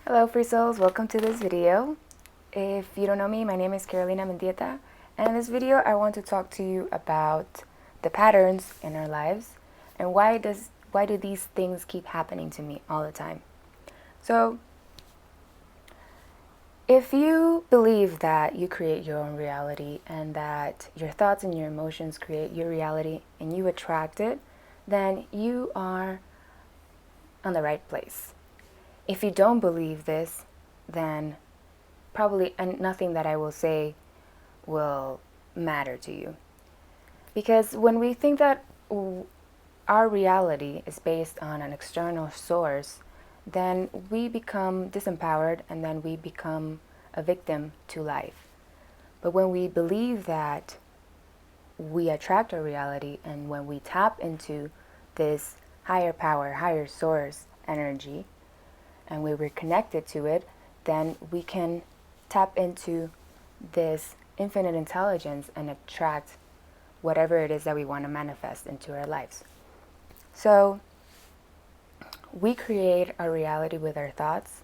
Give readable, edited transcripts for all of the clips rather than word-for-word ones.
Hello free souls, welcome to this video. If you don't know me, my name is Carolina Mendieta, and in this video I want to talk to you about the patterns in our lives and why do these things keep happening to me all the time. So if you believe that you create your own reality and that your thoughts and your emotions create your reality and you attract it, then you are on the right place. If you don't believe this, then probably nothing that I will say will matter to you. Because when we think that our reality is based on an external source, then we become disempowered and then we become a victim to life. But when we believe that we attract our reality and when we tap into this higher power, higher source energy, and we were connected to it, then we can tap into this infinite intelligence and attract whatever it is that we want to manifest into our lives. So we create our reality with our thoughts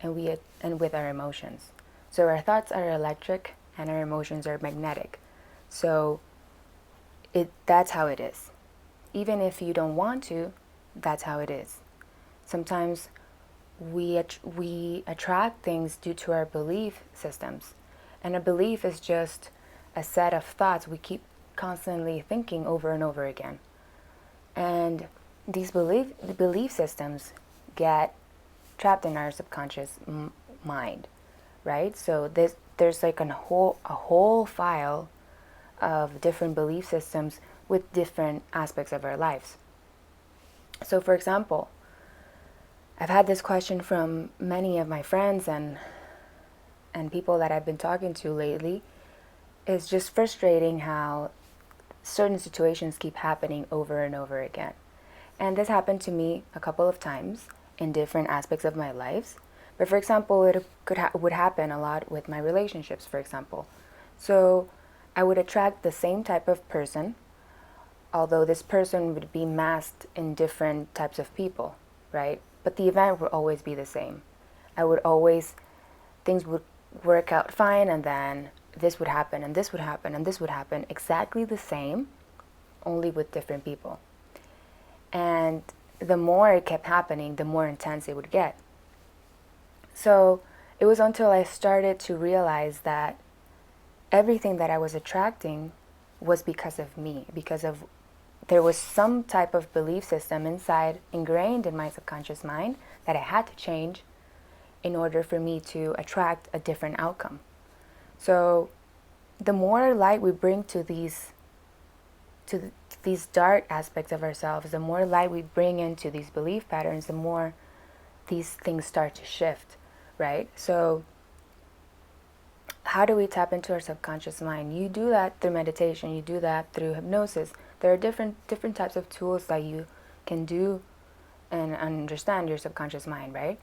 and with our emotions. So our thoughts are electric and our emotions are magnetic. So that's how it is. Even if you don't want to, that's how it is. Sometimes we attract things due to our belief systems. And a belief is just a set of thoughts we keep constantly thinking over and over again. And these belief systems get trapped in our subconscious mind, right? So there's like a whole file of different belief systems with different aspects of our lives. So for example, I've had this question from many of my friends and people that I've been talking to lately. It's just frustrating how certain situations keep happening over and over again. And this happened to me a couple of times in different aspects of my lives. But for example, it would happen a lot with my relationships, for example. So I would attract the same type of person, although this person would be masked in different types of people, right? But the event would always be the same. Things would work out fine, and then this would happen, and this would happen, and this would happen, exactly the same, only with different people. And the more it kept happening, the more intense it would get. So it was until I started to realize that everything that I was attracting was because of me, there was some type of belief system inside, ingrained in my subconscious mind, that I had to change in order for me to attract a different outcome. So the more light we bring to these dark aspects of ourselves, the more light we bring into these belief patterns, the more these things start to shift, right? So how do we tap into our subconscious mind? You do that through meditation, you do that through hypnosis. There are different types of tools that you can do and understand your subconscious mind, right?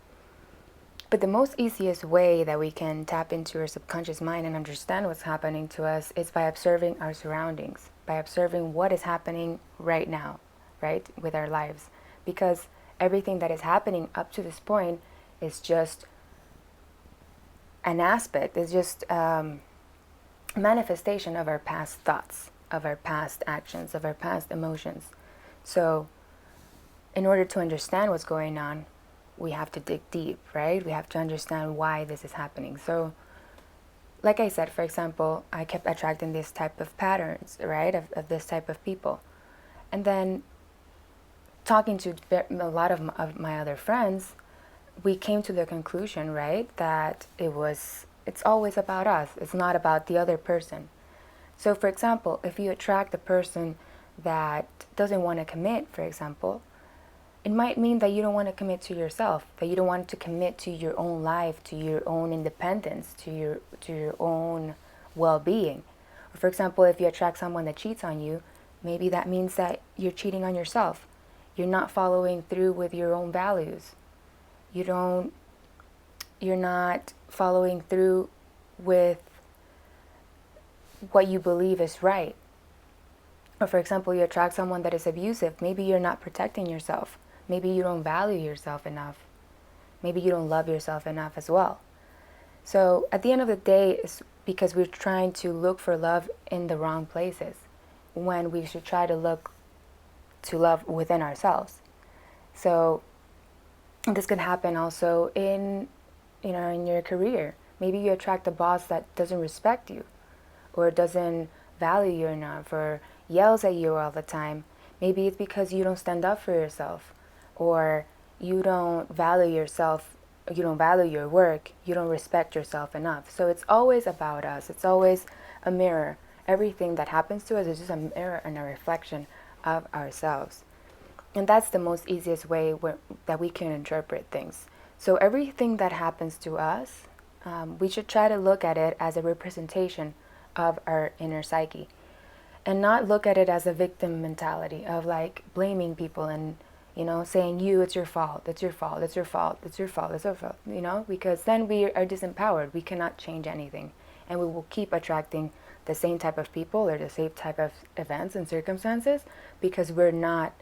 But the most easiest way that we can tap into our subconscious mind and understand what's happening to us is by observing our surroundings, by observing what is happening right now, right, with our lives. Because everything that is happening up to this point is just an aspect, is just manifestation of our past thoughts, of our past actions, of our past emotions. So in order to understand what's going on, we have to dig deep, right? We have to understand why this is happening. So like I said, for example, I kept attracting this type of patterns, right, of this type of people. And then talking to a lot of my other friends, we came to the conclusion, right, that it's always about us. It's not about the other person. So for example, if you attract a person that doesn't want to commit, for example, it might mean that you don't want to commit to yourself, that you don't want to commit to your own life, to your own independence, to your own well-being. Or for example, if you attract someone that cheats on you, maybe that means that you're cheating on yourself. You're not following through with your own values. You're not following through with what you believe is right. Or for example, you attract someone that is abusive. Maybe you're not protecting yourself. Maybe you don't value yourself enough. Maybe you don't love yourself enough as well. So at the end of the day, it's because we're trying to look for love in the wrong places, when we should try to look to love within ourselves. So this could happen also in your career. Maybe you attract a boss that doesn't respect you, or doesn't value you enough, or yells at you all the time. Maybe it's because you don't stand up for yourself, or you don't value yourself, you don't value your work, you don't respect yourself enough. So it's always about us. It's always a mirror. Everything that happens to us is just a mirror and a reflection of ourselves. And that's the most easiest way that we can interpret things. So everything that happens to us, we should try to look at it as a representation of our inner psyche, and not look at it as a victim mentality of like blaming people and saying it's your fault, it's your fault, it's your fault, it's your fault, it's your fault, because then we are disempowered. We cannot change anything, and we will keep attracting the same type of people or the same type of events and circumstances, because we're not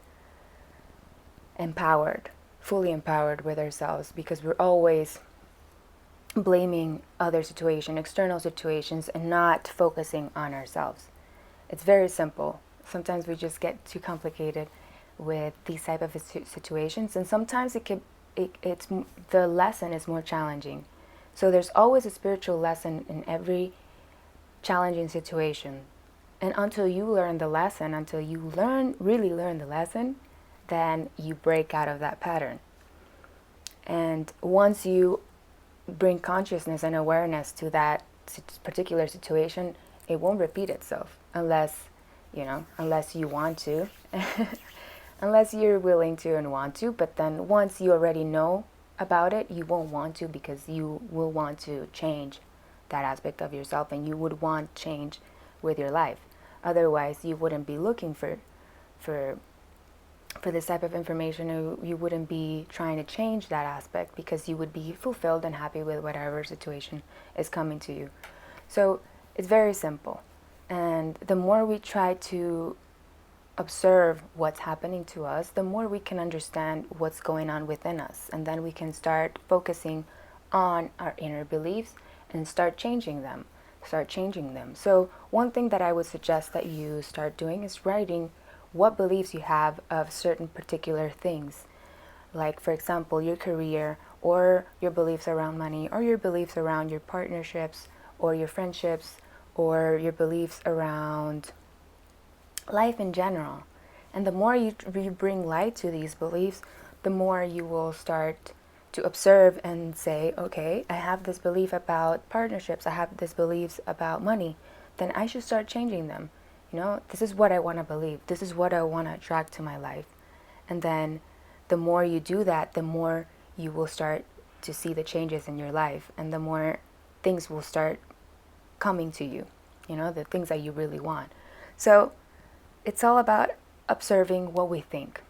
empowered, fully empowered with ourselves, because we're always blaming other situations, external situations, and not focusing on ourselves. It's very simple. Sometimes we just get too complicated with these type of situations, and sometimes it's the lesson is more challenging. So there's always a spiritual lesson in every challenging situation. And until you learn the lesson, until you really learn the lesson, then you break out of that pattern. And once you bring consciousness and awareness to that particular situation, it won't repeat itself unless you want to, unless you're willing to and want to. But then once you already know about it, you won't want to, because you will want to change that aspect of yourself, and you would want change with your life. Otherwise, you wouldn't be looking for this type of information, or you wouldn't be trying to change that aspect, because you would be fulfilled and happy with whatever situation is coming to you. So it's very simple. And the more we try to observe what's happening to us, the more we can understand what's going on within us. And then we can start focusing on our inner beliefs and start changing them. So one thing that I would suggest that you start doing is writing what beliefs you have of certain particular things. Like, for example, your career, or your beliefs around money, or your beliefs around your partnerships, or your friendships, or your beliefs around life in general. And the more you bring light to these beliefs, the more you will start to observe and say, okay, I have this belief about partnerships, I have this beliefs about money, then I should start changing them. This is what I want to believe. This is what I want to attract to my life. And then the more you do that, the more you will start to see the changes in your life, and the more things will start coming to you, the things that you really want. So it's all about observing what we think.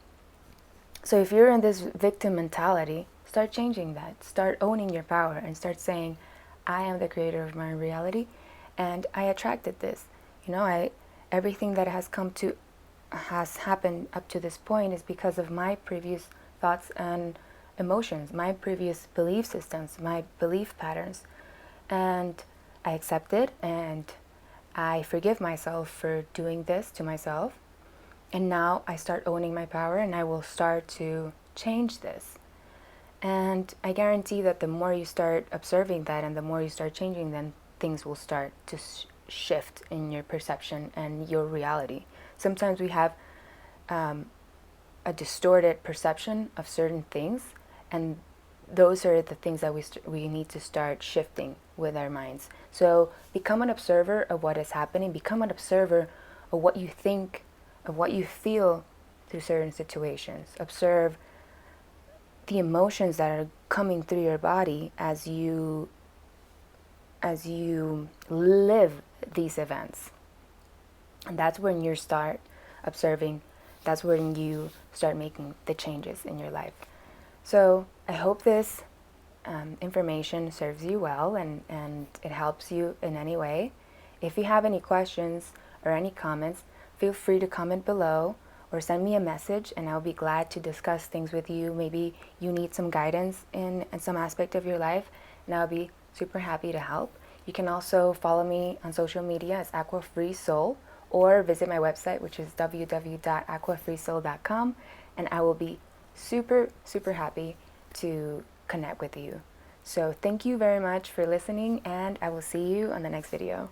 So if you're in this victim mentality, start changing that. Start owning your power and start saying, I am the creator of my reality, and I attracted this. Everything that has happened up to this point is because of my previous thoughts and emotions, my previous belief systems, my belief patterns. And I accept it, and I forgive myself for doing this to myself. And now I start owning my power, and I will start to change this. And I guarantee that the more you start observing that, and the more you start changing, then things will start to shift in your perception and your reality. Sometimes we have a distorted perception of certain things, and those are the things that we need to start shifting with our minds. So become an observer of what is happening. Become an observer of what you think, of what you feel through certain situations. Observe the emotions that are coming through your body as you live these events. And that's when you start observing. That's when you start making the changes in your life. So I hope this information serves you well, and it helps you in any way. If you have any questions or any comments, feel free to comment below, or send me a message, and I'll be glad to discuss things with you. Maybe you need some guidance in some aspect of your life, and I'll be super happy to help. You can also follow me on social media as AquaFreeSoul, or visit my website, which is www.aquafreesoul.com, and I will be super, super happy to connect with you. So thank you very much for listening, and I will see you on the next video.